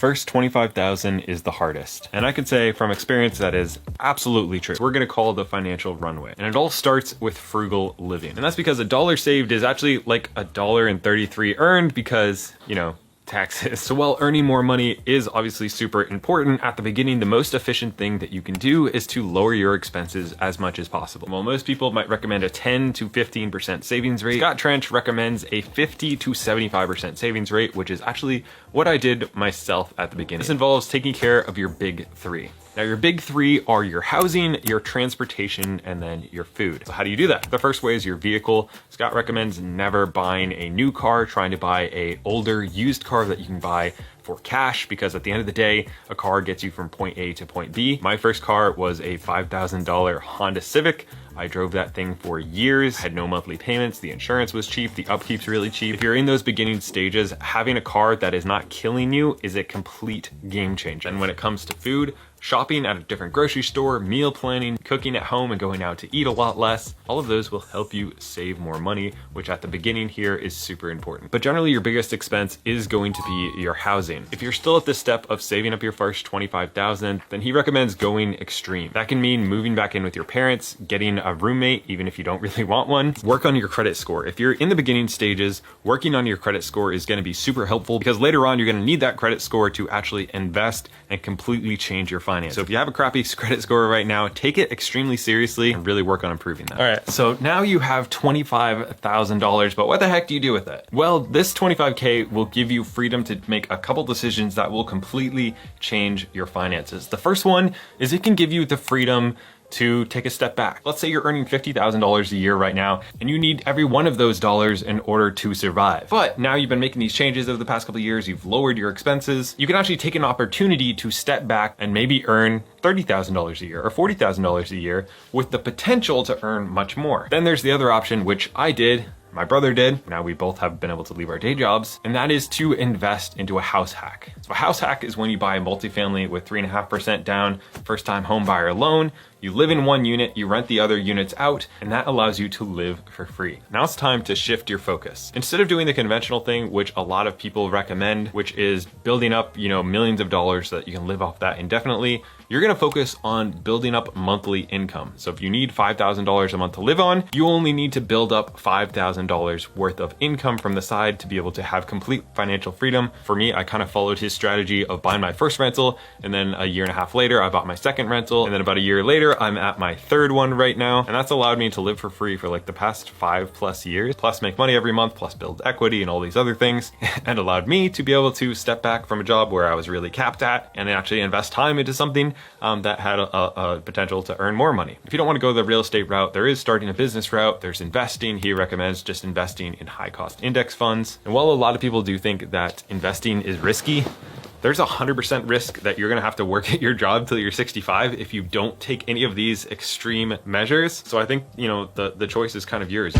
first 25,000 is the hardest. And I can say from experience that is absolutely true. We're gonna call it the financial runway. And it all starts with frugal living. And that's because $1 saved is actually like $1.33 earned because, you know, taxes. So while earning more money is obviously super important, at the beginning, the most efficient thing that you can do is to lower your expenses as much as possible. While most people might recommend a 10 to 15% savings rate, Scott Trench recommends a 50 to 75% savings rate, which is actually what I did myself at the beginning. This involves taking care of your big three. Now, your big three are your housing, your transportation, and then your food. So how do you do that? The first way is your vehicle. Scott recommends never buying a new car, trying to buy a older used car that you can buy for cash, because at the end of the day, a car gets you from point A to point B. My first car was a $5,000 Honda Civic. I drove that thing for years, had no monthly payments, the insurance was cheap, the upkeep's really cheap. If you're in those beginning stages, having a car that is not killing you is a complete game changer. And when it comes to food, shopping at a different grocery store, meal planning, cooking at home and going out to eat a lot less, all of those will help you save more money, which at the beginning here is super important. But generally your biggest expense is going to be your housing. If you're still at this step of saving up your first 25,000, then he recommends going extreme. That can mean moving back in with your parents, getting a roommate, even if you don't really want one. Work on your credit score. If you're in the beginning stages, working on your credit score is going to be super helpful because later on you're going to need that credit score to actually invest and completely change your finances. So if you have a crappy credit score right now, take it extremely seriously and really work on improving that. All right, so now you have $25,000, but what the heck do you do with it? Well, this 25K will give you freedom to make a couple decisions that will completely change your finances. The first one is it can give you the freedom to take a step back. Let's say you're earning $50,000 a year right now, and you need every one of those dollars in order to survive. But now you've been making these changes over the past couple of years, you've lowered your expenses. You can actually take an opportunity to step back and maybe earn $30,000 a year or $40,000 a year with the potential to earn much more. Then there's the other option, which I did, my brother did. Now we both have been able to leave our day jobs, and that is to invest into a house hack. So a house hack is when you buy a multifamily with 3.5% down, first time home buyer loan. You live in one unit, you rent the other units out, and that allows you to live for free. Now it's time to shift your focus. Instead of doing the conventional thing, which a lot of people recommend, which is building up, millions of dollars so that you can live off that indefinitely, you're gonna focus on building up monthly income. So if you need $5,000 a month to live on, you only need to build up $5,000 worth of income from the side to be able to have complete financial freedom. For me, I kind of followed his strategy of buying my first rental, and then a year and a half later, I bought my second rental, and then about a year later, I'm at my third one right now, and that's allowed me to live for free for like the past 5+ years, plus make money every month, plus build equity and all these other things, and allowed me to be able to step back from a job where I was really capped at and actually invest time into something that had a potential to earn more money. If you don't want to go the real estate route, there is starting a business route, there's investing. He recommends just investing in high cost index funds. And while a lot of people do think that investing is risky, there's 100% risk that you're gonna have to work at your job till you're 65 if you don't take any of these extreme measures. So I think, the choice is kind of yours.